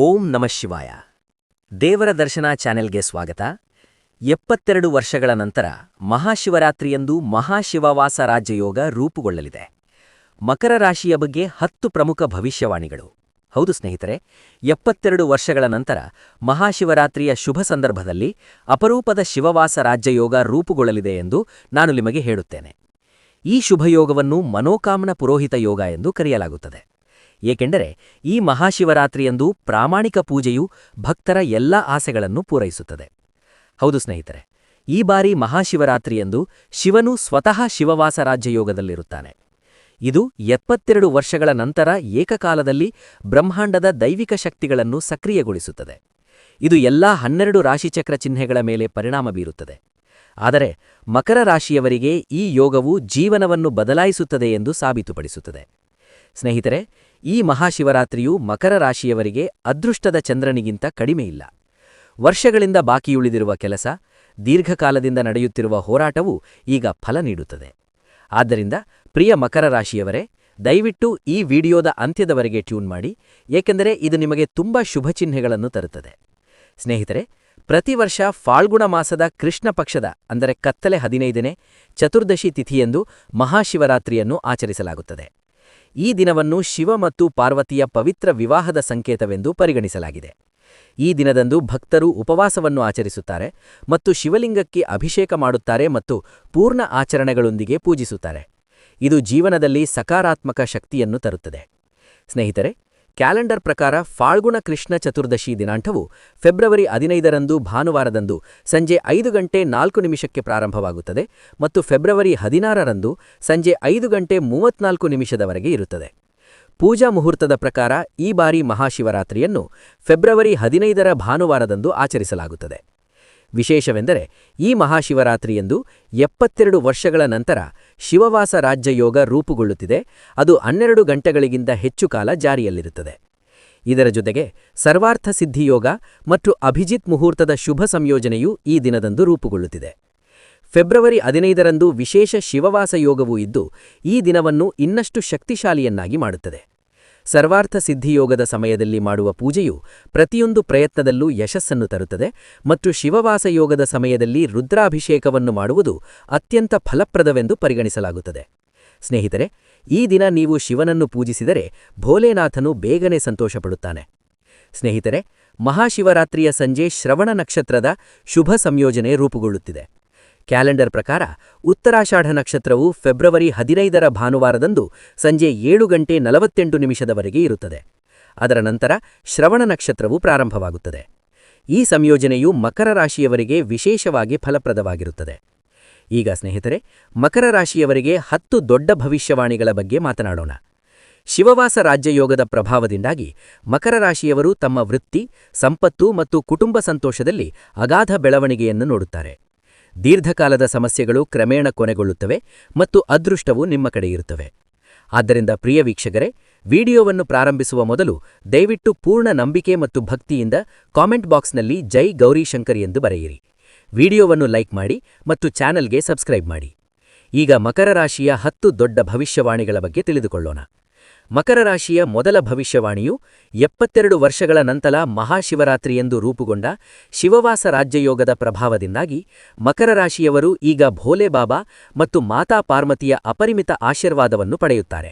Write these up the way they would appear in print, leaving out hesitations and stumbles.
ಓಂ ನಮಃ ಶಿವಾಯ. ದೇವರ ದರ್ಶನ ಚಾನೆಲ್ಗೆ ಸ್ವಾಗತ. 72 ವರ್ಷಗಳ ನಂತರ ಮಹಾಶಿವರಾತ್ರಿಯಂದು ಮಹಾಶಿವವಾಸ ರಾಜ್ಯಯೋಗ ರೂಪುಗೊಳ್ಳಲಿದೆ. ಮಕರ ರಾಶಿಯ ಬಗ್ಗೆ 10 ಪ್ರಮುಖ ಭವಿಷ್ಯವಾಣಿಗಳು. ಹೌದು ಸ್ನೇಹಿತರೆ, 72 ವರ್ಷಗಳ ನಂತರ ಮಹಾಶಿವರಾತ್ರಿಯ ಶುಭ ಸಂದರ್ಭದಲ್ಲಿ ಅಪರೂಪದ ಶಿವವಾಸ ರಾಜ್ಯಯೋಗ ರೂಪುಗೊಳ್ಳಲಿದೆ ಎಂದು ನಾನು ನಿಮಗೆ ಹೇಳುತ್ತೇನೆ. ಈ ಶುಭಯೋಗವನ್ನು ಮನೋಕಾಮನ ಪುರೋಹಿತ ಯೋಗ ಎಂದು ಕರೆಯಲಾಗುತ್ತದೆ. ಏಕೆಂದರೆ ಈ ಮಹಾಶಿವರಾತ್ರಿಯಂದು ಪ್ರಾಮಾಣಿಕ ಪೂಜೆಯು ಭಕ್ತರ ಎಲ್ಲ ಆಸೆಗಳನ್ನು ಪೂರೈಸುತ್ತದೆ. ಹೌದು ಸ್ನೇಹಿತರೆ, ಈ ಬಾರಿ ಮಹಾಶಿವರಾತ್ರಿಯಂದು ಶಿವನು ಸ್ವತಃ ಶಿವವಾಸ ರಾಜ್ಯಯೋಗದಲ್ಲಿರುತ್ತಾನೆ. ಇದು 72 ವರ್ಷಗಳ ನಂತರ ಏಕಕಾಲದಲ್ಲಿ ಬ್ರಹ್ಮಾಂಡದ ದೈವಿಕ ಶಕ್ತಿಗಳನ್ನು ಸಕ್ರಿಯಗೊಳಿಸುತ್ತದೆ. ಇದು ಎಲ್ಲಾ 12 ರಾಶಿಚಕ್ರ ಚಿಹ್ನೆಗಳ ಮೇಲೆ ಪರಿಣಾಮ ಬೀರುತ್ತದೆ. ಆದರೆ ಮಕರ ರಾಶಿಯವರಿಗೆ ಈ ಯೋಗವು ಜೀವನವನ್ನು ಬದಲಾಯಿಸುತ್ತದೆ ಎಂದು ಸಾಬೀತುಪಡಿಸುತ್ತದೆ. ಸ್ನೇಹಿತರೆ, ಈ ಮಹಾಶಿವರಾತ್ರಿಯು ಮಕರ ರಾಶಿಯವರಿಗೆ ಅದೃಷ್ಟದ ಚಂದ್ರನಿಗಿಂತ ಕಡಿಮೆಯಿಲ್ಲ. ವರ್ಷಗಳಿಂದ ಬಾಕಿಯುಳಿದಿರುವ ಕೆಲಸ, ದೀರ್ಘಕಾಲದಿಂದ ನಡೆಯುತ್ತಿರುವ ಹೋರಾಟವು ಈಗ ಫಲ ನೀಡುತ್ತದೆ. ಆದ್ದರಿಂದ ಪ್ರಿಯ ಮಕರ ರಾಶಿಯವರೇ, ದಯವಿಟ್ಟು ಈ ವಿಡಿಯೋದ ಅಂತ್ಯದವರೆಗೆ ಟ್ಯೂನ್ ಮಾಡಿ, ಏಕೆಂದರೆ ಇದು ನಿಮಗೆ ತುಂಬಾ ಶುಭಚಿಹ್ನೆಗಳನ್ನು ತರುತ್ತದೆ. ಸ್ನೇಹಿತರೆ, ಪ್ರತಿ ವರ್ಷ ಫಾಲ್ಗುಣ ಮಾಸದ ಕೃಷ್ಣ ಪಕ್ಷದ ಅಂದರೆ ಕತ್ತಲೆ 15ನೇ ಚತುರ್ದಶಿ ತಿಥಿಯಂದು ಮಹಾಶಿವರಾತ್ರಿಯನ್ನು ಆಚರಿಸಲಾಗುತ್ತದೆ. ಈ ದಿನವನ್ನು ಶಿವ ಮತ್ತು ಪಾರ್ವತಿಯ ಪವಿತ್ರ ವಿವಾಹದ ಸಂಕೇತವೆಂದು ಪರಿಗಣಿಸಲಾಗಿದೆ. ಈ ದಿನದಂದು ಭಕ್ತರು ಉಪವಾಸವನ್ನು ಆಚರಿಸುತ್ತಾರೆ ಮತ್ತು ಶಿವಲಿಂಗಕ್ಕೆ ಅಭಿಷೇಕ ಮಾಡುತ್ತಾರೆ ಮತ್ತು ಪೂರ್ಣ ಆಚರಣೆಗಳೊಂದಿಗೆ ಪೂಜಿಸುತ್ತಾರೆ. ಇದು ಜೀವನದಲ್ಲಿ ಸಕಾರಾತ್ಮಕ ಶಕ್ತಿಯನ್ನು ತರುತ್ತದೆ. ಸ್ನೇಹಿತರೆ, ಕ್ಯಾಲೆಂಡರ್ ಪ್ರಕಾರ ಫಾಲ್ಗುಣ ಕೃಷ್ಣ ಚತುರ್ದಶಿ ದಿನಾಂಕವು ಫೆಬ್ರವರಿ 15ರಂದು ಭಾನುವಾರದಂದು ಸಂಜೆ 5:04 ಪ್ರಾರಂಭವಾಗುತ್ತದೆ ಮತ್ತು ಫೆಬ್ರವರಿ 16ರಂದು ಸಂಜೆ 5:34 ಇರುತ್ತದೆ. ಪೂಜಾ ಮುಹೂರ್ತದ ಪ್ರಕಾರ ಈ ಬಾರಿ ಮಹಾಶಿವರಾತ್ರಿಯನ್ನು ಫೆಬ್ರವರಿ 15ರ ಭಾನುವಾರದಂದು ಆಚರಿಸಲಾಗುತ್ತದೆ. ವಿಶೇಷವೆಂದರೆ ಈ ಮಹಾಶಿವರಾತ್ರಿಯಂದು 72 ವರ್ಷಗಳ ನಂತರ ಶಿವವಾಸ ರಾಜ್ಯಯೋಗ ರೂಪುಗೊಳ್ಳುತ್ತಿದೆ. ಅದು 12 ಗಂಟೆಗಳಿಗಿಂತ ಹೆಚ್ಚು ಕಾಲ ಜಾರಿಯಲ್ಲಿರುತ್ತದೆ. ಇದರ ಜೊತೆಗೆ ಸರ್ವಾರ್ಥ ಸಿದ್ಧಿಯೋಗ ಮತ್ತು ಅಭಿಜಿತ್ ಮುಹೂರ್ತದ ಶುಭ ಸಂಯೋಜನೆಯೂ ಈ ದಿನದಂದು ರೂಪುಗೊಳ್ಳುತ್ತಿದೆ. ಫೆಬ್ರವರಿ 15ರಂದು ವಿಶೇಷ ಶಿವವಾಸ ಯೋಗವೂ ಇದ್ದು ಈ ದಿನವನ್ನು ಇನ್ನಷ್ಟು ಶಕ್ತಿಶಾಲಿಯನ್ನಾಗಿ ಮಾಡುತ್ತದೆ. ಸರ್ವಾರ್ಥ ಸಿದ್ಧಿಯೋಗದ ಸಮಯದಲ್ಲಿ ಮಾಡುವ ಪೂಜೆಯು ಪ್ರತಿಯೊಂದು ಪ್ರಯತ್ನದಲ್ಲೂ ಯಶಸ್ಸನ್ನು ತರುತ್ತದೆ ಮತ್ತು ಶಿವವಾಸ ಯೋಗದ ಸಮಯದಲ್ಲಿ ರುದ್ರಾಭಿಷೇಕವನ್ನು ಮಾಡುವುದು ಅತ್ಯಂತ ಫಲಪ್ರದವೆಂದು ಪರಿಗಣಿಸಲಾಗುತ್ತದೆ. ಸ್ನೇಹಿತರೆ, ಈ ದಿನ ನೀವು ಶಿವನನ್ನು ಪೂಜಿಸಿದರೆ ಭೋಲೆನಾಥನು ಬೇಗನೆ ಸಂತೋಷಪಡುತ್ತಾನೆ. ಸ್ನೇಹಿತರೆ, ಮಹಾಶಿವರಾತ್ರಿಯ ಸಂಜೆ ಶ್ರವಣ ನಕ್ಷತ್ರದ ಶುಭ ಸಂಯೋಜನೆ ರೂಪುಗೊಳ್ಳುತ್ತಿದೆ. ಕ್ಯಾಲೆಂಡರ್ ಪ್ರಕಾರ ಉತ್ತರಾಷಾಢ ನಕ್ಷತ್ರವು ಫೆಬ್ರವರಿ 15ರ ಭಾನುವಾರದಂದು ಸಂಜೆ 7:48 ಇರುತ್ತದೆ. ಅದರ ನಂತರ ಶ್ರವಣ ನಕ್ಷತ್ರವು ಪ್ರಾರಂಭವಾಗುತ್ತದೆ. ಈ ಸಂಯೋಜನೆಯು ಮಕರ ರಾಶಿಯವರಿಗೆ ವಿಶೇಷವಾಗಿ ಫಲಪ್ರದವಾಗಿರುತ್ತದೆ. ಈಗ ಸ್ನೇಹಿತರೆ, ಮಕರ ರಾಶಿಯವರಿಗೆ 10 ದೊಡ್ಡ ಭವಿಷ್ಯವಾಣಿಗಳ ಬಗ್ಗೆ ಮಾತನಾಡೋಣ. ಶಿವವಾಸ ರಾಜ್ಯಯೋಗದ ಪ್ರಭಾವದಿಂದಾಗಿ ಮಕರ ರಾಶಿಯವರು ತಮ್ಮ ವೃತ್ತಿ, ಸಂಪತ್ತು ಮತ್ತು ಕುಟುಂಬ ಸಂತೋಷದಲ್ಲಿ ಅಗಾಧ ಬೆಳವಣಿಗೆಯನ್ನು ನೋಡುತ್ತಾರೆ. ದೀರ್ಘಕಾಲದ ಸಮಸ್ಯೆಗಳು ಕ್ರಮೇಣ ಕೊನೆಗೊಳ್ಳುತ್ತವೆ ಮತ್ತು ಅದೃಷ್ಟವು ನಿಮ್ಮ ಕಡೆ ಇರುತ್ತವೆ. ಆದ್ದರಿಂದ ಪ್ರಿಯ ವೀಕ್ಷಕರೇ, ವಿಡಿಯೋವನ್ನು ಪ್ರಾರಂಭಿಸುವ ಮೊದಲು ದಯವಿಟ್ಟು ಪೂರ್ಣ ನಂಬಿಕೆ ಮತ್ತು ಭಕ್ತಿಯಿಂದ ಕಾಮೆಂಟ್ ಬಾಕ್ಸ್ನಲ್ಲಿ ಜೈ ಗೌರೀಶಂಕರ್ ಎಂದು ಬರೆಯಿರಿ. ವಿಡಿಯೋವನ್ನು ಲೈಕ್ ಮಾಡಿ ಮತ್ತು ಚಾನೆಲ್ಗೆ ಸಬ್ಸ್ಕ್ರೈಬ್ ಮಾಡಿ. ಈಗ ಮಕರ ರಾಶಿಯ 10 ದೊಡ್ಡ ಭವಿಷ್ಯವಾಣಿಗಳ ಬಗ್ಗೆ ತಿಳಿದುಕೊಳ್ಳೋಣ. ಮಕರ ರಾಶಿಯ ಮೊದಲ ಭವಿಷ್ಯವಾಣಿಯು 72 ವರ್ಷಗಳ ನಂತರ ಮಹಾಶಿವರಾತ್ರಿಯೆಂದು ರೂಪುಗೊಂಡ ಶಿವವಾಸ ರಾಜ್ಯಯೋಗದ ಪ್ರಭಾವದಿಂದಾಗಿ ಮಕರ ರಾಶಿಯವರು ಈಗ ಭೋಲೆ ಬಾಬಾ ಮತ್ತು ಮಾತಾ ಪಾರ್ವತಿಯ ಅಪರಿಮಿತ ಆಶೀರ್ವಾದವನ್ನು ಪಡೆಯುತ್ತಾರೆ.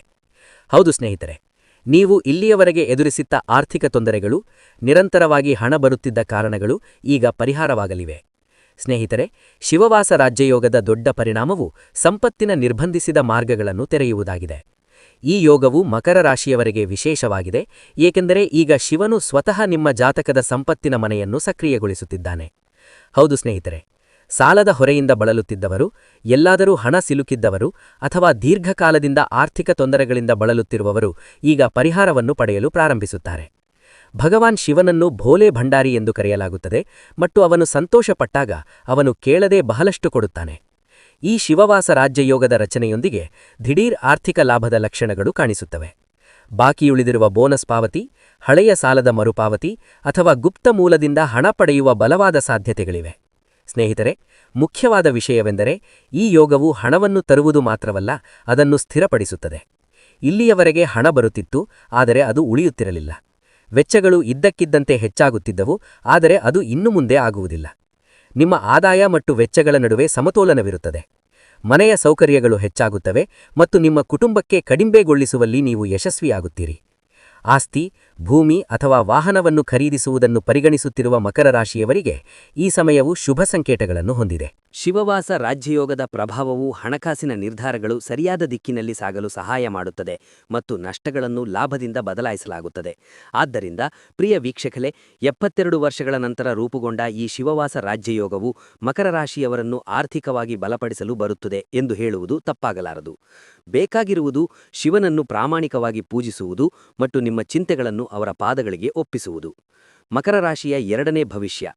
ಹೌದು ಸ್ನೇಹಿತರೆ, ನೀವು ಇಲ್ಲಿಯವರೆಗೆ ಎದುರಿಸಿದ್ದ ಆರ್ಥಿಕ ತೊಂದರೆಗಳು, ನಿರಂತರವಾಗಿ ಹಣ ಬರುತ್ತಿದ್ದ ಕಾರಣಗಳು ಈಗ ಪರಿಹಾರವಾಗಲಿವೆ. ಸ್ನೇಹಿತರೆ, ಶಿವವಾಸ ರಾಜ್ಯಯೋಗದ ದೊಡ್ಡ ಪರಿಣಾಮವು ಸಂಪತ್ತಿನ ನಿರ್ಬಂಧಿಸಿದ ಮಾರ್ಗಗಳನ್ನು ತೆರೆಯುವುದಾಗಿದೆ. ಈ ಯೋಗವು ಮಕರ ರಾಶಿಯವರಿಗೆ ವಿಶೇಷವಾಗಿದೆ, ಏಕೆಂದರೆ ಈಗ ಶಿವನು ಸ್ವತಃ ನಿಮ್ಮ ಜಾತಕದ ಸಂಪತ್ತಿನ ಮನೆಯನ್ನು ಸಕ್ರಿಯಗೊಳಿಸುತ್ತಿದ್ದಾನೆ. ಹೌದು ಸ್ನೇಹಿತರೆ, ಸಾಲದ ಹೊರೆಯಿಂದ ಬಳಲುತ್ತಿದ್ದವರು, ಎಲ್ಲಾದರೂ ಹಣ ಸಿಲುಕಿದ್ದವರು ಅಥವಾ ದೀರ್ಘಕಾಲದಿಂದ ಆರ್ಥಿಕ ತೊಂದರೆಗಳಿಂದ ಬಳಲುತ್ತಿರುವವರು ಈಗ ಪರಿಹಾರವನ್ನು ಪಡೆಯಲು ಪ್ರಾರಂಭಿಸುತ್ತಾರೆ. ಭಗವಾನ್ ಶಿವನನ್ನು ಭೋಲೆ ಭಂಡಾರಿ ಎಂದು ಕರೆಯಲಾಗುತ್ತದೆ ಮತ್ತು ಅವನು ಸಂತೋಷಪಟ್ಟಾಗ ಅವನು ಕೇಳದೆ ಬಹಳಷ್ಟು ಕೊಡುತ್ತಾನೆ. ಈ ಶಿವವಾಸ ರಾಜ್ಯಯೋಗದ ರಚನೆಯೊಂದಿಗೆ ದಿಢೀರ್ ಆರ್ಥಿಕ ಲಾಭದ ಲಕ್ಷಣಗಳು ಕಾಣಿಸುತ್ತವೆ. ಬಾಕಿಯುಳಿದಿರುವ ಬೋನಸ್ ಪಾವತಿ, ಹಳೆಯ ಸಾಲದ ಮರುಪಾವತಿ ಅಥವಾ ಗುಪ್ತ ಮೂಲದಿಂದ ಹಣ ಪಡೆಯುವ ಬಲವಾದ ಸಾಧ್ಯತೆಗಳಿವೆ. ಸ್ನೇಹಿತರೆ, ಮುಖ್ಯವಾದ ವಿಷಯವೆಂದರೆ ಈ ಯೋಗವು ಹಣವನ್ನು ತರುವುದು ಮಾತ್ರವಲ್ಲ, ಅದನ್ನು ಸ್ಥಿರಪಡಿಸುತ್ತದೆ. ಇಲ್ಲಿಯವರೆಗೆ ಹಣ ಬರುತ್ತಿತ್ತು, ಆದರೆ ಅದು ಉಳಿಯುತ್ತಿರಲಿಲ್ಲ. ವೆಚ್ಚಗಳು ಇದ್ದಕ್ಕಿದ್ದಂತೆ ಹೆಚ್ಚಾಗುತ್ತಿದ್ದವು, ಆದರೆ ಅದು ಇನ್ನು ಮುಂದೆ ಆಗುವುದಿಲ್ಲ. ನಿಮ್ಮ ಆದಾಯ ಮತ್ತು ವೆಚ್ಚಗಳ ನಡುವೆ ಸಮತೋಲನವಿರುತ್ತದೆ. ಮನೆಯ ಸೌಕರ್ಯಗಳು ಹೆಚ್ಚಾಗುತ್ತವೆ ಮತ್ತು ನಿಮ್ಮ ಕುಟುಂಬಕ್ಕೆ ಕಡಿಮೆಗೊಳಿಸುವಲ್ಲಿ ನೀವು ಯಶಸ್ವಿಯಾಗುತ್ತೀರಿ. ಆಸ್ತಿ, ಭೂಮಿ ಅಥವಾ ವಾಹನವನ್ನು ಖರೀದಿಸುವುದನ್ನು ಪರಿಗಣಿಸುತ್ತಿರುವ ಮಕರ ರಾಶಿಯವರಿಗೆ ಈ ಸಮಯವು ಶುಭ ಸಂಕೇತಗಳನ್ನು ಹೊಂದಿದೆ. ಶಿವವಾಸ ರಾಜ್ಯಯೋಗದ ಪ್ರಭಾವವು ಹಣಕಾಸಿನ ನಿರ್ಧಾರಗಳು ಸರಿಯಾದ ದಿಕ್ಕಿನಲ್ಲಿ ಸಾಗಲು ಸಹಾಯ ಮಾಡುತ್ತದೆ ಮತ್ತು ನಷ್ಟಗಳನ್ನು ಲಾಭದಿಂದ ಬದಲಾಯಿಸಲಾಗುತ್ತದೆ. ಆದ್ದರಿಂದ ಪ್ರಿಯ ವೀಕ್ಷಕರೇ, 72 ವರ್ಷಗಳ ನಂತರ ರೂಪುಗೊಂಡ ಈ ಶಿವವಾಸ ರಾಜ್ಯಯೋಗವು ಮಕರ ರಾಶಿಯವರನ್ನು ಆರ್ಥಿಕವಾಗಿ ಬಲಪಡಿಸಲು ಬರುತ್ತದೆ ಎಂದು ಹೇಳುವುದು ತಪ್ಪಾಗಲಾರದು. ಬೇಕಾಗಿರುವುದು ಶಿವನನ್ನು ಪ್ರಾಮಾಣಿಕವಾಗಿ ಪೂಜಿಸುವುದು ಮತ್ತು ನಿಮ್ಮ ಚಿಂತೆಗಳನ್ನು ಅವರ ಪಾದಗಳಿಗೆ ಒಪ್ಪಿಸುವುದು. ಮಕರ ರಾಶಿಯ 2ನೇ ಭವಿಷ್ಯ.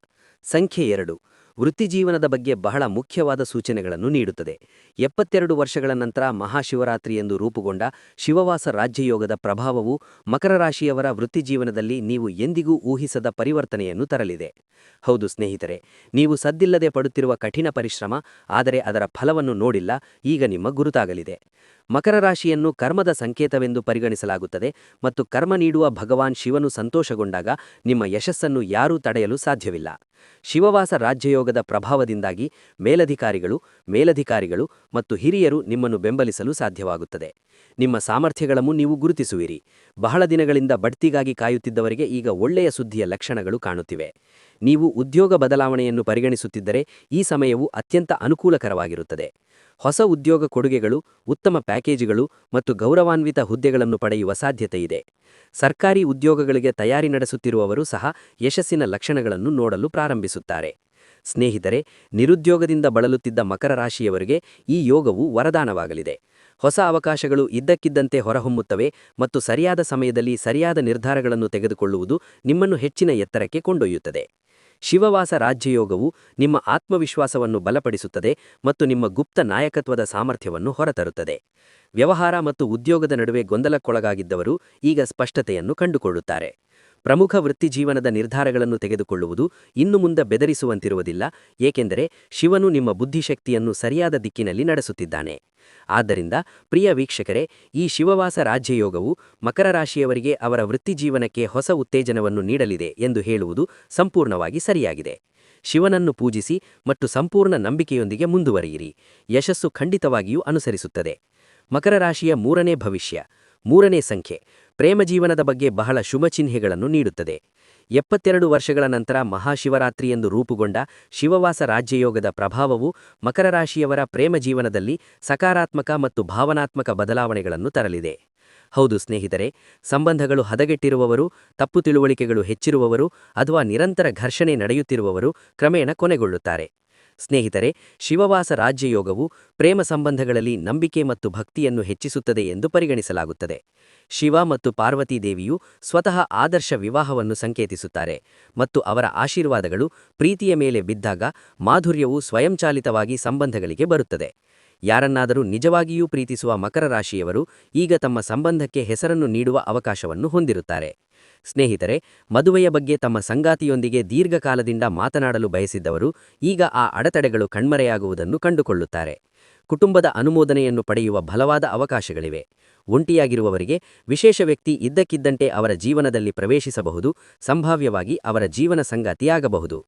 ಸಂಖ್ಯೆ 2 ವೃತ್ತಿಜೀವನದ ಬಗ್ಗೆ ಬಹಳ ಮುಖ್ಯವಾದ ಸೂಚನೆಗಳನ್ನು ನೀಡುತ್ತದೆ. 72 ವರ್ಷಗಳ ನಂತರ ಮಹಾಶಿವರಾತ್ರಿ ಎಂದು ರೂಪುಗೊಂಡ ಶಿವವಾಸ ರಾಜ್ಯಯೋಗದ ಪ್ರಭಾವವು ಮಕರ ರಾಶಿಯವರ ವೃತ್ತಿಜೀವನದಲ್ಲಿ ನೀವು ಎಂದಿಗೂ ಊಹಿಸದ ಪರಿವರ್ತನೆಯನ್ನು ತರಲಿದೆ. ಹೌದು ಸ್ನೇಹಿತರೆ, ನೀವು ಸದ್ದಿಲ್ಲದೆ ಪಡುತ್ತಿರುವ ಕಠಿಣ ಪರಿಶ್ರಮ, ಆದರೆ ಅದರ ಫಲವನ್ನು ನೋಡಿಲ್ಲ, ಈಗ ನಿಮ್ಮ ಗುರುತಾಗಲಿದೆ. ಮಕರ ರಾಶಿಯನ್ನು ಕರ್ಮದ ಸಂಕೇತವೆಂದು ಪರಿಗಣಿಸಲಾಗುತ್ತದೆ ಮತ್ತು ಕರ್ಮ ನೀಡುವ ಭಗವಾನ್ ಶಿವನು ಸಂತೋಷಗೊಂಡಾಗ ನಿಮ್ಮ ಯಶಸ್ಸನ್ನು ಯಾರೂ ತಡೆಯಲು ಸಾಧ್ಯವಿಲ್ಲ. ಶಿವವಾಸ ರಾಜ್ಯಯೋಗದ ಪ್ರಭಾವದಿಂದಾಗಿ ಮೇಲಧಿಕಾರಿಗಳು ಮತ್ತು ಹಿರಿಯರು ನಿಮ್ಮನ್ನು ಬೆಂಬಲಿಸಲು ಸಾಧ್ಯವಾಗುತ್ತದೆ. ನಿಮ್ಮ ಸಾಮರ್ಥ್ಯಗಳನ್ನು ನೀವು ಗುರುತಿಸುವಿರಿ. ಬಹಳ ದಿನಗಳಿಂದ ಬಡ್ತಿಗಾಗಿ ಕಾಯುತ್ತಿದ್ದವರಿಗೆ ಈಗ ಒಳ್ಳೆಯ ಸುದ್ದಿಯ ಲಕ್ಷಣಗಳು ಕಾಣುತ್ತಿವೆ. ನೀವು ಉದ್ಯೋಗ ಬದಲಾವಣೆಯನ್ನು ಪರಿಗಣಿಸುತ್ತಿದ್ದರೆ ಈ ಸಮಯವು ಅತ್ಯಂತ ಅನುಕೂಲಕರವಾಗಿರುತ್ತದೆ. ಹೊಸ ಉದ್ಯೋಗ ಕೊಡುಗೆಗಳು, ಉತ್ತಮ ಪ್ಯಾಕೇಜುಗಳು ಮತ್ತು ಗೌರವಾನ್ವಿತ ಹುದ್ದೆಗಳನ್ನು ಪಡೆಯುವ ಸಾಧ್ಯತೆಯಿದೆ. ಸರ್ಕಾರಿ ಉದ್ಯೋಗಗಳಿಗೆ ತಯಾರಿ ನಡೆಸುತ್ತಿರುವವರು ಸಹ ಯಶಸ್ಸಿನ ಲಕ್ಷಣಗಳನ್ನು ನೋಡಲು ಪ್ರಾರಂಭಿಸುತ್ತಾರೆ. ಸ್ನೇಹಿತರೆ, ನಿರುದ್ಯೋಗದಿಂದ ಬಳಲುತ್ತಿದ್ದ ಮಕರ ರಾಶಿಯವರಿಗೆ ಈ ಯೋಗವು ವರದಾನವಾಗಲಿದೆ. ಹೊಸ ಅವಕಾಶಗಳು ಇದ್ದಕ್ಕಿದ್ದಂತೆ ಹೊರಹೊಮ್ಮುತ್ತವೆ ಮತ್ತು ಸರಿಯಾದ ಸಮಯದಲ್ಲಿ ಸರಿಯಾದ ನಿರ್ಧಾರಗಳನ್ನು ತೆಗೆದುಕೊಳ್ಳುವುದು ನಿಮ್ಮನ್ನು ಹೆಚ್ಚಿನ ಎತ್ತರಕ್ಕೆ ಕೊಂಡೊಯ್ಯುತ್ತದೆ. ಶಿವವಾಸ ರಾಜ್ಯಯೋಗವು ನಿಮ್ಮ ಆತ್ಮವಿಶ್ವಾಸವನ್ನು ಬಲಪಡಿಸುತ್ತದೆ ಮತ್ತು ನಿಮ್ಮ ಗುಪ್ತ ನಾಯಕತ್ವದ ಸಾಮರ್ಥ್ಯವನ್ನು ಹೊರತರುತ್ತದೆ. ವ್ಯವಹಾರ ಮತ್ತು ಉದ್ಯೋಗದ ನಡುವೆ ಗೊಂದಲಕ್ಕೊಳಗಾಗಿದ್ದವರು ಈಗ ಸ್ಪಷ್ಟತೆಯನ್ನು ಕಂಡುಕೊಳ್ಳುತ್ತಾರೆ. ಪ್ರಮುಖ ವೃತ್ತಿಜೀವನದ ನಿರ್ಧಾರಗಳನ್ನು ತೆಗೆದುಕೊಳ್ಳುವುದು ಇನ್ನು ಮುಂದೆ ಬೆದರಿಸುವಂತಿರುವುದಿಲ್ಲ, ಏಕೆಂದರೆ ಶಿವನು ನಿಮ್ಮ ಬುದ್ಧಿಶಕ್ತಿಯನ್ನು ಸರಿಯಾದ ದಿಕ್ಕಿನಲ್ಲಿ ನಡೆಸುತ್ತಿದ್ದಾನೆ. ಆದ್ದರಿಂದ ಪ್ರಿಯ ವೀಕ್ಷಕರೇ, ಈ ಶಿವವಾಸ ರಾಜ್ಯಯೋಗವು ಮಕರ ರಾಶಿಯವರಿಗೆ ಅವರ ವೃತ್ತಿಜೀವನಕ್ಕೆ ಹೊಸ ಉತ್ತೇಜನವನ್ನು ನೀಡಲಿದೆ ಎಂದು ಹೇಳುವುದು ಸಂಪೂರ್ಣವಾಗಿ ಸರಿಯಾಗಿದೆ. ಶಿವನನ್ನು ಪೂಜಿಸಿ ಮತ್ತು ಸಂಪೂರ್ಣ ನಂಬಿಕೆಯೊಂದಿಗೆ ಮುಂದುವರಿಯಿರಿ. ಯಶಸ್ಸು ಖಂಡಿತವಾಗಿಯೂ ಅನುಸರಿಸುತ್ತದೆ. ಮಕರ ರಾಶಿಯ 3ನೇ ಭವಿಷ್ಯ. 3ನೇ ಸಂಖ್ಯೆ ಪ್ರೇಮಜೀವನದ ಬಗ್ಗೆ ಬಹಳ ಶುಭಚಿಹ್ನೆಗಳನ್ನು ನೀಡುತ್ತದೆ. 72 ವರ್ಷಗಳ ನಂತರ ಮಹಾಶಿವರಾತ್ರಿ ಎಂದು ರೂಪುಗೊಂಡ ಶಿವವಾಸ ರಾಜ್ಯಯೋಗದ ಪ್ರಭಾವವು ಮಕರ ರಾಶಿಯವರ ಪ್ರೇಮಜೀವನದಲ್ಲಿ ಸಕಾರಾತ್ಮಕ ಮತ್ತು ಭಾವನಾತ್ಮಕ ಬದಲಾವಣೆಗಳನ್ನು ತರಲಿದೆ. ಹೌದು ಸ್ನೇಹಿತರೆ, ಸಂಬಂಧಗಳು ಹದಗೆಟ್ಟಿರುವವರು, ತಪ್ಪು ತಿಳುವಳಿಕೆಗಳು ಹೆಚ್ಚಿರುವವರು ಅಥವಾ ನಿರಂತರ ಘರ್ಷಣೆ ನಡೆಯುತ್ತಿರುವವರು ಕ್ರಮೇಣ ಕೊನೆಗೊಳ್ಳುತ್ತಾರೆ. ಸ್ನೇಹಿತರೆ, ಶಿವವಾಸ ರಾಜ್ಯಯೋಗವು ಪ್ರೇಮ ಸಂಬಂಧಗಳಲ್ಲಿ ನಂಬಿಕೆ ಮತ್ತು ಭಕ್ತಿಯನ್ನು ಹೆಚ್ಚಿಸುತ್ತದೆ ಎಂದು ಪರಿಗಣಿಸಲಾಗುತ್ತದೆ. ಶಿವ ಮತ್ತು ಪಾರ್ವತಿ ದೇವಿಯು ಸ್ವತಃ ಆದರ್ಶ ವಿವಾಹವನ್ನು ಸಂಕೇತಿಸುತ್ತಾರೆ ಮತ್ತು ಅವರ ಆಶೀರ್ವಾದಗಳು ಪ್ರೀತಿಯ ಮೇಲೆ ಬಿದ್ದಾಗ ಮಾಧುರ್ಯವು ಸ್ವಯಂಚಾಲಿತವಾಗಿ ಸಂಬಂಧಗಳಿಗೆ ಬರುತ್ತದೆ. ಯಾರನ್ನಾದರೂ ನಿಜವಾಗಿಯೂ ಪ್ರೀತಿಸುವ ಮಕರ ರಾಶಿಯವರು ಈಗ ತಮ್ಮ ಸಂಬಂಧಕ್ಕೆ ಹೆಸರನ್ನು ನೀಡುವ ಅವಕಾಶವನ್ನು ಹೊಂದಿರುತ್ತಾರೆ. ಸ್ನೇಹಿತರೆ, ಮದುವೆಯ ಬಗ್ಗೆ ತಮ್ಮ ಸಂಗಾತಿಯೊಂದಿಗೆ ದೀರ್ಘಕಾಲದಿಂದ ಮಾತನಾಡಲು ಬಯಸಿದ್ದವರು ಈಗ ಆ ಅಡೆತಡೆಗಳು ಕಣ್ಮರೆಯಾಗುವುದನ್ನು ಕಂಡುಕೊಳ್ಳುತ್ತಾರೆ. ಕುಟುಂಬದ ಅನುಮೋದನೆಯನ್ನು ಪಡೆಯುವ ಬಲವಾದ ಅವಕಾಶಗಳಿವೆ. ಒಂಟಿಯಾಗಿರುವವರಿಗೆ ವಿಶೇಷ ವ್ಯಕ್ತಿ ಇದ್ದಕ್ಕಿದ್ದಂತೆ ಅವರ ಜೀವನದಲ್ಲಿ ಪ್ರವೇಶಿಸಬಹುದು, ಸಂಭಾವ್ಯವಾಗಿ ಅವರ ಜೀವನ ಸಂಗಾತಿಯಾಗಬಹುದು.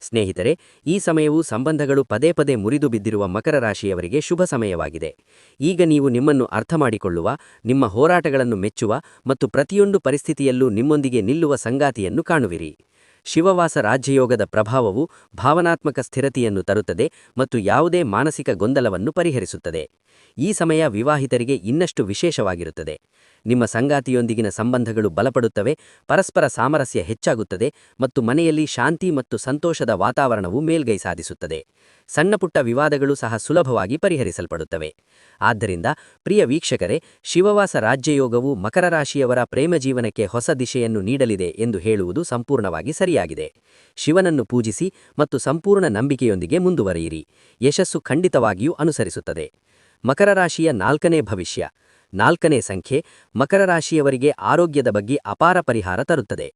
ಸ್ನೇಹಿತರೆ, ಈ ಸಮಯವು ಸಂಬಂಧಗಳು ಪದೇ ಪದೇ ಮುರಿದು ಬಿದ್ದಿರುವ ಮಕರ ರಾಶಿಯವರಿಗೆ ಶುಭ ಸಮಯವಾಗಿದೆ. ಈಗ ನೀವು ನಿಮ್ಮನ್ನು ಅರ್ಥಮಾಡಿಕೊಳ್ಳುವ, ನಿಮ್ಮ ಹೋರಾಟಗಳನ್ನು ಮೆಚ್ಚುವ ಮತ್ತು ಪ್ರತಿಯೊಂದು ಪರಿಸ್ಥಿತಿಯಲ್ಲೂ ನಿಮ್ಮೊಂದಿಗೆ ನಿಲ್ಲುವ ಸಂಗಾತಿಯನ್ನು ಕಾಣುವಿರಿ. ಶಿವವಾಸ ರಾಜ್ಯಯೋಗದ ಪ್ರಭಾವವು ಭಾವನಾತ್ಮಕ ಸ್ಥಿರತೆಯನ್ನು ತರುತ್ತದೆ ಮತ್ತು ಯಾವುದೇ ಮಾನಸಿಕ ಗೊಂದಲವನ್ನು ಪರಿಹರಿಸುತ್ತದೆ. ಈ ಸಮಯ ವಿವಾಹಿತರಿಗೆ ಇನ್ನಷ್ಟು ವಿಶೇಷವಾಗಿರುತ್ತದೆ. ನಿಮ್ಮ ಸಂಗಾತಿಯೊಂದಿಗಿನ ಸಂಬಂಧಗಳು ಬಲಪಡುತ್ತವೆ, ಪರಸ್ಪರ ಸಾಮರಸ್ಯ ಹೆಚ್ಚಾಗುತ್ತದೆ ಮತ್ತು ಮನೆಯಲ್ಲಿ ಶಾಂತಿ ಮತ್ತು ಸಂತೋಷದ ವಾತಾವರಣವು ಮೇಲ್ಗೈ ಸಾಧಿಸುತ್ತದೆ. ಸಣ್ಣಪುಟ್ಟ ವಿವಾದಗಳು ಸಹ ಸುಲಭವಾಗಿ ಪರಿಹರಿಸಲ್ಪಡುತ್ತವೆ. ಆದ್ದರಿಂದ ಪ್ರಿಯ ವೀಕ್ಷಕರೇ, ಶಿವವಾಸ ರಾಜ್ಯಯೋಗವು ಮಕರ ರಾಶಿಯವರ ಪ್ರೇಮಜೀವನಕ್ಕೆ ಹೊಸ ದಿಶೆಯನ್ನು ನೀಡಲಿದೆ ಎಂದು ಹೇಳುವುದು ಸಂಪೂರ್ಣವಾಗಿ ಸರಿಯಾಗಿದೆ. ಶಿವನನ್ನು ಪೂಜಿಸಿ ಮತ್ತು ಸಂಪೂರ್ಣ ನಂಬಿಕೆಯೊಂದಿಗೆ ಮುಂದುವರಿಯಿರಿ. ಯಶಸ್ಸು ಖಂಡಿತವಾಗಿಯೂ ಅನುಸರಿಸುತ್ತದೆ. ಮಕರ ರಾಶಿಯ 4ನೇ ಭವಿಷ್ಯ. 4ನೇ ಸಂಖ್ಯೆ ಮಕರ ರಾಶಿಯವರಿಗೆ ಆರೋಗ್ಯದ ಬಗ್ಗೆ ಅಪಾರ ಪರಿಹಾರ ತರುತ್ತದೆ.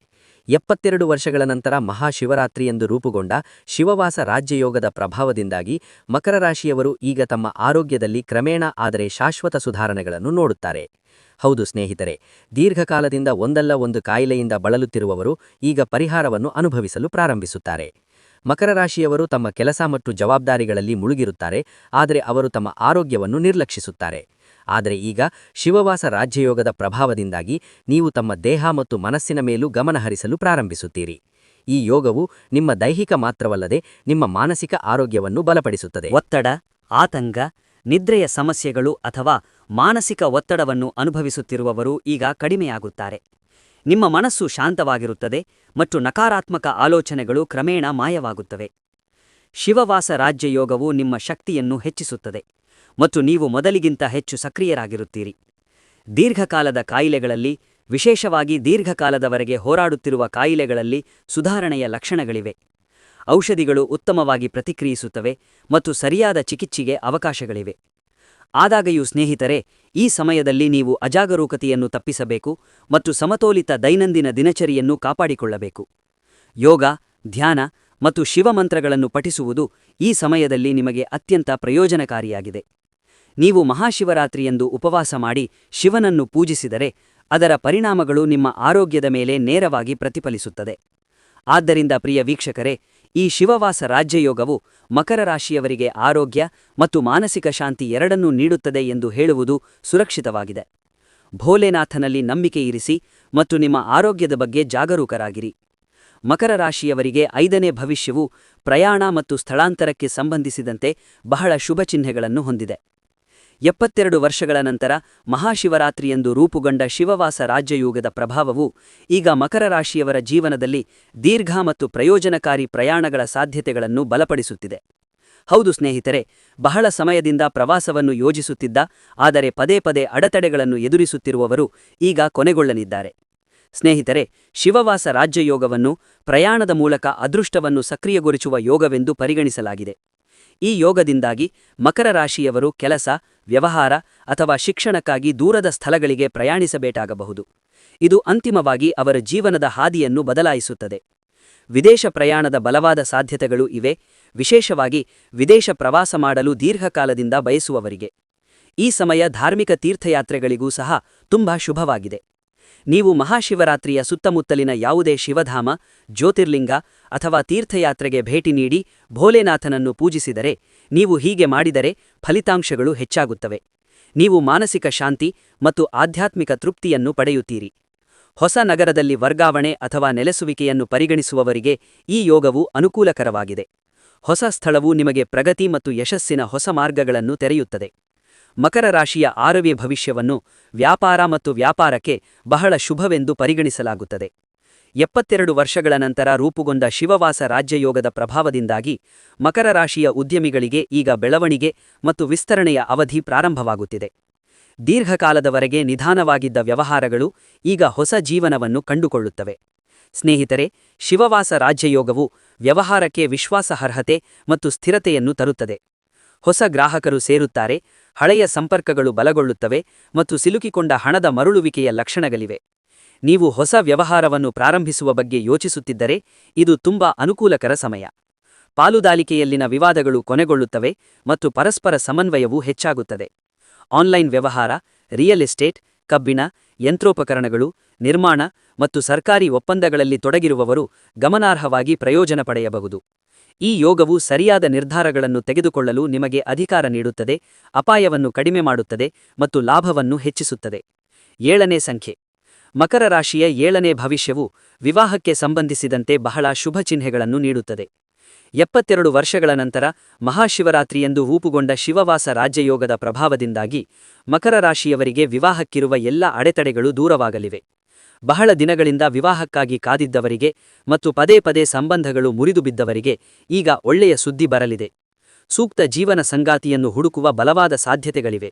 72 ವರ್ಷಗಳ ನಂತರ ಮಹಾಶಿವರಾತ್ರಿಯೆಂದು ರೂಪುಗೊಂಡ ಶಿವವಾಸ ರಾಜ್ಯಯೋಗದ ಪ್ರಭಾವದಿಂದಾಗಿ ಮಕರ ರಾಶಿಯವರು ಈಗ ತಮ್ಮ ಆರೋಗ್ಯದಲ್ಲಿ ಕ್ರಮೇಣ ಆದರೆ ಶಾಶ್ವತ ಸುಧಾರಣೆಗಳನ್ನು ನೋಡುತ್ತಾರೆ. ಹೌದು ಸ್ನೇಹಿತರೆ, ದೀರ್ಘಕಾಲದಿಂದ ಒಂದಲ್ಲ ಒಂದು ಕಾಯಿಲೆಯಿಂದ ಬಳಲುತ್ತಿರುವವರು ಈಗ ಪರಿಹಾರವನ್ನು ಅನುಭವಿಸಲು ಪ್ರಾರಂಭಿಸುತ್ತಾರೆ. ಮಕರ ರಾಶಿಯವರು ತಮ್ಮ ಕೆಲಸ ಮತ್ತು ಜವಾಬ್ದಾರಿಗಳಲ್ಲಿ ಮುಳುಗಿರುತ್ತಾರೆ, ಆದರೆ ಅವರು ತಮ್ಮ ಆರೋಗ್ಯವನ್ನು ನಿರ್ಲಕ್ಷಿಸುತ್ತಾರೆ. ಆದರೆ ಈಗ ಶಿವವಾಸ ರಾಜ್ಯಯೋಗದ ಪ್ರಭಾವದಿಂದಾಗಿ ನೀವು ತಮ್ಮ ದೇಹ ಮತ್ತು ಮನಸ್ಸಿನ ಮೇಲೂ ಗಮನಹರಿಸಲು ಪ್ರಾರಂಭಿಸುತ್ತೀರಿ. ಈ ಯೋಗವು ನಿಮ್ಮ ದೈಹಿಕ ಮಾತ್ರವಲ್ಲದೆ ನಿಮ್ಮ ಮಾನಸಿಕ ಆರೋಗ್ಯವನ್ನು ಬಲಪಡಿಸುತ್ತದೆ. ಒತ್ತಡ, ಆತಂಕ, ನಿದ್ರೆಯ ಸಮಸ್ಯೆಗಳು ಅಥವಾ ಮಾನಸಿಕ ಒತ್ತಡವನ್ನು ಅನುಭವಿಸುತ್ತಿರುವವರು ಈಗ ಕಡಿಮೆಯಾಗುತ್ತಾರೆ. ನಿಮ್ಮ ಮನಸ್ಸು ಶಾಂತವಾಗಿರುತ್ತದೆ ಮತ್ತು ನಕಾರಾತ್ಮಕ ಆಲೋಚನೆಗಳು ಕ್ರಮೇಣ ಮಾಯವಾಗುತ್ತವೆ. ಶಿವವಾಸ ರಾಜ್ಯಯೋಗವು ನಿಮ್ಮ ಶಕ್ತಿಯನ್ನು ಹೆಚ್ಚಿಸುತ್ತದೆ ಮತ್ತು ನೀವು ಮೊದಲಿಗಿಂತ ಹೆಚ್ಚು ಸಕ್ರಿಯರಾಗಿರುತ್ತೀರಿ. ದೀರ್ಘಕಾಲದ ಕಾಯಿಲೆಗಳಲ್ಲಿ, ವಿಶೇಷವಾಗಿ ದೀರ್ಘಕಾಲದವರೆಗೆ ಹೋರಾಡುತ್ತಿರುವ ಕಾಯಿಲೆಗಳಲ್ಲಿ ಸುಧಾರಣೆಯ ಲಕ್ಷಣಗಳಿವೆ. ಔಷಧಿಗಳು ಉತ್ತಮವಾಗಿ ಪ್ರತಿಕ್ರಿಯಿಸುತ್ತವೆ ಮತ್ತು ಸರಿಯಾದ ಚಿಕಿತ್ಸೆಗೆ ಅವಕಾಶಗಳಿವೆ. ಆದಾಗ್ಯೂ ಸ್ನೇಹಿತರೆ, ಈ ಸಮಯದಲ್ಲಿ ನೀವು ಅಜಾಗರೂಕತೆಯನ್ನು ತಪ್ಪಿಸಬೇಕು ಮತ್ತು ಸಮತೋಲಿತ ದೈನಂದಿನ ದಿನಚರಿಯನ್ನು ಕಾಪಾಡಿಕೊಳ್ಳಬೇಕು. ಯೋಗ, ಧ್ಯಾನ ಮತ್ತು ಶಿವಮಂತ್ರಗಳನ್ನು ಪಠಿಸುವುದು ಈ ಸಮಯದಲ್ಲಿ ನಿಮಗೆ ಅತ್ಯಂತ ಪ್ರಯೋಜನಕಾರಿಯಾಗಿದೆ. ನೀವು ಮಹಾಶಿವರಾತ್ರಿಯೆಂದು ಉಪವಾಸ ಮಾಡಿ ಶಿವನನ್ನು ಪೂಜಿಸಿದರೆ ಅದರ ಪರಿಣಾಮಗಳು ನಿಮ್ಮ ಆರೋಗ್ಯದ ಮೇಲೆ ನೇರವಾಗಿ ಪ್ರತಿಫಲಿಸುತ್ತದೆ. ಆದ್ದರಿಂದ ಪ್ರಿಯ ವೀಕ್ಷಕರೇ, ಈ ಶಿವವಾಸ ರಾಜ್ಯಯೋಗವು ಮಕರ ರಾಶಿಯವರಿಗೆ ಆರೋಗ್ಯ ಮತ್ತು ಮಾನಸಿಕ ಶಾಂತಿ ಎರಡನ್ನೂ ನೀಡುತ್ತದೆ ಎಂದು ಹೇಳುವುದು ಸುರಕ್ಷಿತವಾಗಿದೆ. ಭೋಲೆನಾಥನಲ್ಲಿ ನಂಬಿಕೆ ಇರಿಸಿ ಮತ್ತು ನಿಮ್ಮ ಆರೋಗ್ಯದ ಬಗ್ಗೆ ಜಾಗರೂಕರಾಗಿರಿ. ಮಕರ ರಾಶಿಯವರಿಗೆ 5ನೇ ಭವಿಷ್ಯವು ಪ್ರಯಾಣ ಮತ್ತು ಸ್ಥಳಾಂತರಕ್ಕೆ ಸಂಬಂಧಿಸಿದಂತೆ ಬಹಳ ಶುಭ ಚಿಹ್ನೆಗಳನ್ನು ಹೊಂದಿದೆ. 72 ವರ್ಷಗಳ ನಂತರ ಮಹಾಶಿವರಾತ್ರಿಯೆಂದು ರೂಪುಗೊಂಡ ಶಿವವಾಸ ರಾಜ್ಯಯೋಗದ ಪ್ರಭಾವವು ಈಗ ಮಕರ ರಾಶಿಯವರ ಜೀವನದಲ್ಲಿ ದೀರ್ಘ ಮತ್ತು ಪ್ರಯೋಜನಕಾರಿ ಪ್ರಯಾಣಗಳ ಸಾಧ್ಯತೆಗಳನ್ನು ಬಲಪಡಿಸುತ್ತಿದೆ. ಹೌದು ಸ್ನೇಹಿತರೆ, ಬಹಳ ಸಮಯದಿಂದ ಪ್ರವಾಸವನ್ನು ಯೋಜಿಸುತ್ತಿದ್ದ ಆದರೆ ಪದೇ ಪದೇ ಅಡೆತಡೆಗಳನ್ನು ಎದುರಿಸುತ್ತಿರುವವರು ಈಗ ಕೊನೆಗೊಳ್ಳಲಿದ್ದಾರೆ. ಸ್ನೇಹಿತರೆ, ಶಿವವಾಸ ರಾಜ್ಯಯೋಗವನ್ನು ಪ್ರಯಾಣದ ಮೂಲಕ ಅದೃಷ್ಟವನ್ನು ಸಕ್ರಿಯಗೊಳಿಸುವ ಯೋಗವೆಂದು ಪರಿಗಣಿಸಲಾಗಿದೆ. ಈ ಯೋಗದಿಂದಾಗಿ ಮಕರ ರಾಶಿಯವರು ಕೆಲಸ, ವ್ಯವಹಾರ ಅಥವಾ ಶಿಕ್ಷಣಕ್ಕಾಗಿ ದೂರದ ಸ್ಥಳಗಳಿಗೆ ಪ್ರಯಾಣಿಸಬೇಕಾಗಬಹುದು. ಇದು ಅಂತಿಮವಾಗಿ ಅವರ ಜೀವನದ ಹಾದಿಯನ್ನು ಬದಲಾಯಿಸುತ್ತದೆ. ವಿದೇಶ ಪ್ರಯಾಣದ ಬಲವಾದ ಸಾಧ್ಯತೆಗಳು ಇವೆ, ವಿಶೇಷವಾಗಿ ವಿದೇಶ ಪ್ರವಾಸ ಮಾಡಲು ದೀರ್ಘಕಾಲದಿಂದ ಬಯಸುವವರಿಗೆ. ಈ ಸಮಯ ಧಾರ್ಮಿಕ ತೀರ್ಥಯಾತ್ರೆಗಳಿಗೂ ಸಹ ತುಂಬಾ ಶುಭವಾಗಿದೆ. ನೀವು ಮಹಾಶಿವರಾತ್ರಿಯ ಸುತ್ತಮುತ್ತಲಿನ ಯಾವುದೇ ಶಿವಧಾಮ, ಜ್ಯೋತಿರ್ಲಿಂಗ ಅಥವಾ ತೀರ್ಥಯಾತ್ರೆಗೆ ಭೇಟಿ ನೀಡಿ ಭೋಲೆನಾಥನನ್ನು ಪೂಜಿಸಿದರೆ, ನೀವು ಹೀಗೆ ಮಾಡಿದರೆ ಫಲಿತಾಂಶಗಳು ಹೆಚ್ಚಾಗುತ್ತವೆ. ನೀವು ಮಾನಸಿಕ ಶಾಂತಿ ಮತ್ತು ಆಧ್ಯಾತ್ಮಿಕ ತೃಪ್ತಿಯನ್ನು ಪಡೆಯುತ್ತೀರಿ. ಹೊಸ ನಗರದಲ್ಲಿ ವರ್ಗಾವಣೆ ಅಥವಾ ನೆಲೆಸುವಿಕೆಯನ್ನು ಪರಿಗಣಿಸುವವರಿಗೆ ಈ ಯೋಗವು ಅನುಕೂಲಕರವಾಗಿದೆ. ಹೊಸ ಸ್ಥಳವು ನಿಮಗೆ ಪ್ರಗತಿ ಮತ್ತು ಯಶಸ್ಸಿನ ಹೊಸ ಮಾರ್ಗಗಳನ್ನು ತೆರೆಯುತ್ತದೆ. ಮಕರ ರಾಶಿಯ 6ನೇ ಭವಿಷ್ಯವನ್ನು ವ್ಯಾಪಾರ ಮತ್ತು ವ್ಯಾಪಾರಕ್ಕೆ ಬಹಳ ಶುಭವೆಂದು ಪರಿಗಣಿಸಲಾಗುತ್ತದೆ. 72 ವರ್ಷಗಳ ನಂತರ ರೂಪುಗೊಂಡ ಶಿವವಾಸ ರಾಜ್ಯಯೋಗದ ಪ್ರಭಾವದಿಂದಾಗಿ ಮಕರ ರಾಶಿಯ ಉದ್ಯಮಿಗಳಿಗೆ ಈಗ ಬೆಳವಣಿಗೆ ಮತ್ತು ವಿಸ್ತರಣೆಯ ಅವಧಿ ಪ್ರಾರಂಭವಾಗುತ್ತಿದೆ. ದೀರ್ಘಕಾಲದವರೆಗೆ ನಿಧಾನವಾಗಿದ್ದ ವ್ಯವಹಾರಗಳು ಈಗ ಹೊಸ ಜೀವನವನ್ನು ಕಂಡುಕೊಳ್ಳುತ್ತವೆ. ಸ್ನೇಹಿತರೆ, ಶಿವವಾಸ ರಾಜ್ಯಯೋಗವು ವ್ಯವಹಾರಕ್ಕೆ ವಿಶ್ವಾಸಾರ್ಹತೆ ಮತ್ತು ಸ್ಥಿರತೆಯನ್ನು ತರುತ್ತದೆ. ಹೊಸ ಗ್ರಾಹಕರು ಸೇರುತ್ತಾರೆ, ಹಳೆಯ ಸಂಪರ್ಕಗಳು ಬಲಗೊಳ್ಳುತ್ತವೆ ಮತ್ತು ಸಿಲುಕಿಕೊಂಡ ಹಣದ ಮರಳುವಿಕೆಯ ಲಕ್ಷಣಗಳಿವೆ. ನೀವು ಹೊಸ ವ್ಯವಹಾರವನ್ನು ಪ್ರಾರಂಭಿಸುವ ಬಗ್ಗೆ ಯೋಚಿಸುತ್ತಿದ್ದರೆ ಇದು ತುಂಬಾ ಅನುಕೂಲಕರ ಸಮಯ. ಪಾಲುದಾರಿಕೆಯಲ್ಲಿನ ವಿವಾದಗಳು ಕೊನೆಗೊಳ್ಳುತ್ತವೆ ಮತ್ತು ಪರಸ್ಪರ ಸಮನ್ವಯವು ಹೆಚ್ಚಾಗುತ್ತದೆ. ಆನ್ಲೈನ್ ವ್ಯವಹಾರ, ರಿಯಲ್ ಎಸ್ಟೇಟ್, ಕಬ್ಬಿಣ, ಯಂತ್ರೋಪಕರಣಗಳು, ನಿರ್ಮಾಣ ಮತ್ತು ಸರ್ಕಾರಿ ಒಪ್ಪಂದಗಳಲ್ಲಿ ತೊಡಗಿರುವವರು ಗಮನಾರ್ಹವಾಗಿ ಪ್ರಯೋಜನ ಪಡೆಯಬಹುದು. ಈ ಯೋಗವು ಸರಿಯಾದ ನಿರ್ಧಾರಗಳನ್ನು ತೆಗೆದುಕೊಳ್ಳಲು ನಿಮಗೆ ಅಧಿಕಾರ ನೀಡುತ್ತದೆ, ಅಪಾಯವನ್ನು ಕಡಿಮೆ ಮಾಡುತ್ತದೆ ಮತ್ತು ಲಾಭವನ್ನು ಹೆಚ್ಚಿಸುತ್ತದೆ. 7ನೇ ಸಂಖ್ಯೆ. ಮಕರ ರಾಶಿಯ 7ನೇ ಭವಿಷ್ಯವು ವಿವಾಹಕ್ಕೆ ಸಂಬಂಧಿಸಿದಂತೆ ಬಹಳ ಶುಭ ಚಿಹ್ನೆಗಳನ್ನು ನೀಡುತ್ತದೆ. 72 ವರ್ಷಗಳ ನಂತರ ಮಹಾಶಿವರಾತ್ರಿಯೆಂದು ರೂಪುಗೊಂಡ ಶಿವವಾಸ ರಾಜ್ಯಯೋಗದ ಪ್ರಭಾವದಿಂದಾಗಿ ಮಕರ ರಾಶಿಯವರಿಗೆ ವಿವಾಹಕ್ಕಿರುವ ಎಲ್ಲ ಅಡೆತಡೆಗಳು ದೂರವಾಗಲಿವೆ. ಬಹಳ ದಿನಗಳಿಂದ ವಿವಾಹಕ್ಕಾಗಿ ಕಾದಿದ್ದವರಿಗೆ ಮತ್ತು ಪದೇ ಪದೇ ಸಂಬಂಧಗಳು ಮುರಿದುಬಿದ್ದವರಿಗೆ ಈಗ ಒಳ್ಳೆಯ ಸುದ್ದಿ ಬರಲಿದೆ. ಸೂಕ್ತ ಜೀವನ ಸಂಗಾತಿಯನ್ನು ಹುಡುಕುವ ಬಲವಾದ ಸಾಧ್ಯತೆಗಳಿವೆ.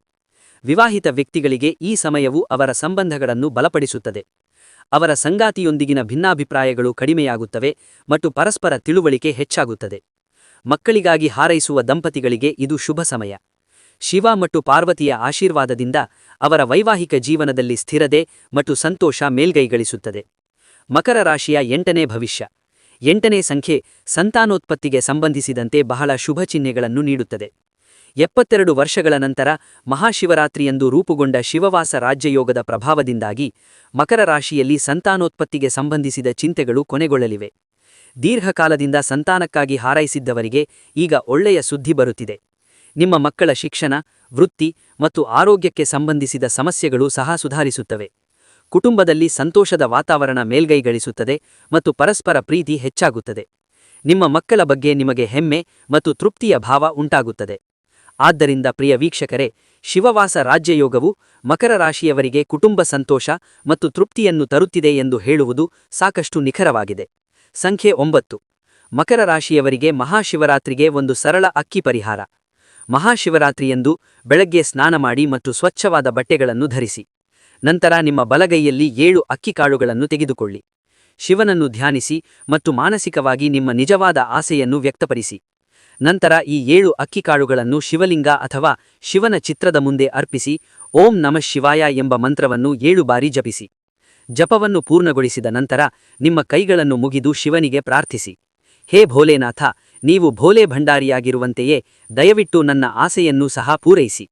ವಿವಾಹಿತ ವ್ಯಕ್ತಿಗಳಿಗೆ ಈ ಸಮಯವು ಅವರ ಸಂಬಂಧಗಳನ್ನು ಬಲಪಡಿಸುತ್ತದೆ. ಅವರ ಸಂಗಾತಿಯೊಂದಿಗಿನ ಭಿನ್ನಾಭಿಪ್ರಾಯಗಳು ಕಡಿಮೆಯಾಗುತ್ತವೆ ಮತ್ತು ಪರಸ್ಪರ ತಿಳುವಳಿಕೆ ಹೆಚ್ಚಾಗುತ್ತದೆ. ಮಕ್ಕಳಿಗಾಗಿ ಹಾರೈಸುವ ದಂಪತಿಗಳಿಗೆ ಇದು ಶುಭ ಸಮಯ. ಶಿವ ಮತ್ತು ಪಾರ್ವತಿಯ ಆಶೀರ್ವಾದದಿಂದ ಅವರ ವೈವಾಹಿಕ ಜೀವನದಲ್ಲಿ ಸ್ಥಿರತೆ ಮತ್ತು ಸಂತೋಷ ಮೇಲ್ಗೈ ಗಳಿಸುತ್ತದೆ. ಮಕರ ರಾಶಿಯ 8ನೇ ಭವಿಷ್ಯ. 8ನೇ ಸಂಖ್ಯೆ ಸಂತಾನೋತ್ಪತ್ತಿಗೆ ಸಂಬಂಧಿಸಿದಂತೆ ಬಹಳ ಶುಭ ಚಿಹ್ನೆಗಳನ್ನು ನೀಡುತ್ತದೆ. 72 ವರ್ಷಗಳ ನಂತರ ಮಹಾಶಿವರಾತ್ರಿಯಂದು ರೂಪುಗೊಂಡ ಶಿವವಾಸ ರಾಜ್ಯಯೋಗದ ಪ್ರಭಾವದಿಂದಾಗಿ ಮಕರ ರಾಶಿಯಲ್ಲಿ ಸಂತಾನೋತ್ಪತ್ತಿಗೆ ಸಂಬಂಧಿಸಿದ ಚಿಂತೆಗಳು ಕೊನೆಗೊಳ್ಳಲಿವೆ. ದೀರ್ಘಕಾಲದಿಂದ ಸಂತಾನಕ್ಕಾಗಿ ಹಾರೈಸಿದ್ದವರಿಗೆ ಈಗ ಒಳ್ಳೆಯ ಸುದ್ದಿ ಬರುತ್ತಿದೆ. ನಿಮ್ಮ ಮಕ್ಕಳ ಶಿಕ್ಷಣ, ವೃತ್ತಿ ಮತ್ತು ಆರೋಗ್ಯಕ್ಕೆ ಸಂಬಂಧಿಸಿದ ಸಮಸ್ಯೆಗಳು ಸಹ ಸುಧಾರಿಸುತ್ತವೆ. ಕುಟುಂಬದಲ್ಲಿ ಸಂತೋಷದ ವಾತಾವರಣ ಮೇಲ್ಗೈಗಳಿಸುತ್ತದೆ ಮತ್ತು ಪರಸ್ಪರ ಪ್ರೀತಿ ಹೆಚ್ಚಾಗುತ್ತದೆ. ನಿಮ್ಮ ಮಕ್ಕಳ ಬಗ್ಗೆ ನಿಮಗೆ ಹೆಮ್ಮೆ ಮತ್ತು ತೃಪ್ತಿಯ ಭಾವ ಉಂಟಾಗುತ್ತದೆ. ಆದ್ದರಿಂದ ಪ್ರಿಯ ವೀಕ್ಷಕರೇ, ಶಿವವಾಸ ರಾಜ್ಯಯೋಗವು ಮಕರ ರಾಶಿಯವರಿಗೆ ಕುಟುಂಬ ಸಂತೋಷ ಮತ್ತು ತೃಪ್ತಿಯನ್ನು ತರುತ್ತಿದೆ ಎಂದು ಹೇಳುವುದು ಸಾಕಷ್ಟು ನಿಖರವಾಗಿದೆ. ಸಂಖ್ಯೆ 9. ಮಕರ ರಾಶಿಯವರಿಗೆ ಮಹಾಶಿವರಾತ್ರಿಗೆ ಒಂದು ಸರಳ ಅಕ್ಕಿ ಪರಿಹಾರ. ಮಹಾಶಿವರಾತ್ರಿಯಂದು ಬೆಳಗ್ಗೆ ಸ್ನಾನ ಮಾಡಿ ಮತ್ತು ಸ್ವಚ್ಛವಾದ ಬಟ್ಟೆಗಳನ್ನು ಧರಿಸಿ. ನಂತರ ನಿಮ್ಮ ಬಲಗೈಯಲ್ಲಿ 7 ಅಕ್ಕಿಕಾಳುಗಳನ್ನು ತೆಗೆದುಕೊಳ್ಳಿ. ಶಿವನನ್ನು ಧ್ಯಾನಿಸಿ ಮತ್ತು ಮಾನಸಿಕವಾಗಿ ನಿಮ್ಮ ನಿಜವಾದ ಆಸೆಯನ್ನು ವ್ಯಕ್ತಪಡಿಸಿ. ನಂತರ ಈ 7 ಅಕ್ಕಿಕಾಳುಗಳನ್ನು ಶಿವಲಿಂಗ ಅಥವಾ ಶಿವನ ಚಿತ್ರದ ಮುಂದೆ ಅರ್ಪಿಸಿ ಓಂ ನಮಃ ಶಿವಾಯ ಎಂಬ ಮಂತ್ರವನ್ನು 7 ಬಾರಿ ಜಪಿಸಿ. ಜಪವನ್ನು ಪೂರ್ಣಗೊಳಿಸಿದ ನಂತರ ನಿಮ್ಮ ಕೈಗಳನ್ನು ಮುಗಿದು ಶಿವನಿಗೆ ಪ್ರಾರ್ಥಿಸಿ, ಹೇ ಭೋಲೆನಾಥ, ನೀವು ಭೋಲೆ ಭಂಡಾರಿಯಾಗಿರುವಂತೆಯೇ ದಯವಿಟ್ಟು ನನ್ನ ಆಸೆಯನ್ನೂ ಸಹ ಪೂರೈಸಿ.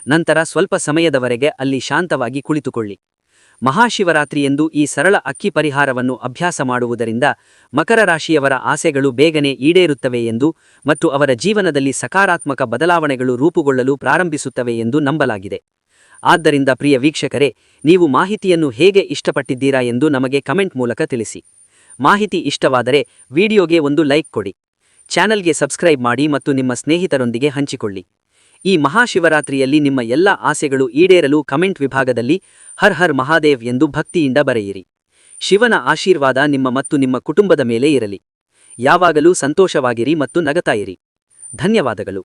ನಂತರ ಸ್ವಲ್ಪ ಸಮಯದವರೆಗೆ ಅಲ್ಲಿ ಶಾಂತವಾಗಿ ಕುಳಿತುಕೊಳ್ಳಿ. ಮಹಾಶಿವರಾತ್ರಿಯಂದು ಈ ಸರಳ ಅಕ್ಕಿ ಪರಿಹಾರವನ್ನು ಅಭ್ಯಾಸ ಮಾಡುವುದರಿಂದ ಮಕರ ರಾಶಿಯವರ ಆಸೆಗಳು ಬೇಗನೆ ಈಡೇರುತ್ತವೆ ಎಂದು ಮತ್ತು ಅವರ ಜೀವನದಲ್ಲಿ ಸಕಾರಾತ್ಮಕ ಬದಲಾವಣೆಗಳು ರೂಪುಗೊಳ್ಳಲು ಪ್ರಾರಂಭಿಸುತ್ತವೆ ಎಂದು ನಂಬಲಾಗಿದೆ. ಆದ್ದರಿಂದ ಪ್ರಿಯ ವೀಕ್ಷಕರೇ, ನೀವು ಮಾಹಿತಿಯನ್ನು ಹೇಗೆ ಇಷ್ಟಪಟ್ಟಿದ್ದೀರಾ ಎಂದು ನಮಗೆ ಕಮೆಂಟ್ ಮೂಲಕ ತಿಳಿಸಿ. ಮಾಹಿತಿ ಇಷ್ಟವಾದರೆ ವಿಡಿಯೋಗೆ ಒಂದು ಲೈಕ್ ಕೊಡಿ. ಚಾನೆಲ್ಗೆ ಸಬ್ಸ್ಕ್ರೈಬ್ ಮಾಡಿ ಮತ್ತು ನಿಮ್ಮ ಸ್ನೇಹಿತರೊಂದಿಗೆ ಹಂಚಿಕೊಳ್ಳಿ. ಈ ಮಹಾಶಿವರಾತ್ರಿಯಲ್ಲಿ ನಿಮ್ಮ ಎಲ್ಲ ಆಸೆಗಳು ಈಡೇರಲು ಕಮೆಂಟ್ ವಿಭಾಗದಲ್ಲಿ ಹರ್ ಹರ್ ಮಹಾದೇವ್ ಎಂದು ಭಕ್ತಿಯಿಂದ ಬರೆಯಿರಿ. ಶಿವನ ಆಶೀರ್ವಾದ ನಿಮ್ಮ ಮತ್ತು ನಿಮ್ಮ ಕುಟುಂಬದ ಮೇಲೆ ಇರಲಿ. ಯಾವಾಗಲೂ ಸಂತೋಷವಾಗಿರಿ ಮತ್ತು ನಗತಾ ಇರಿ. ಧನ್ಯವಾದಗಳು.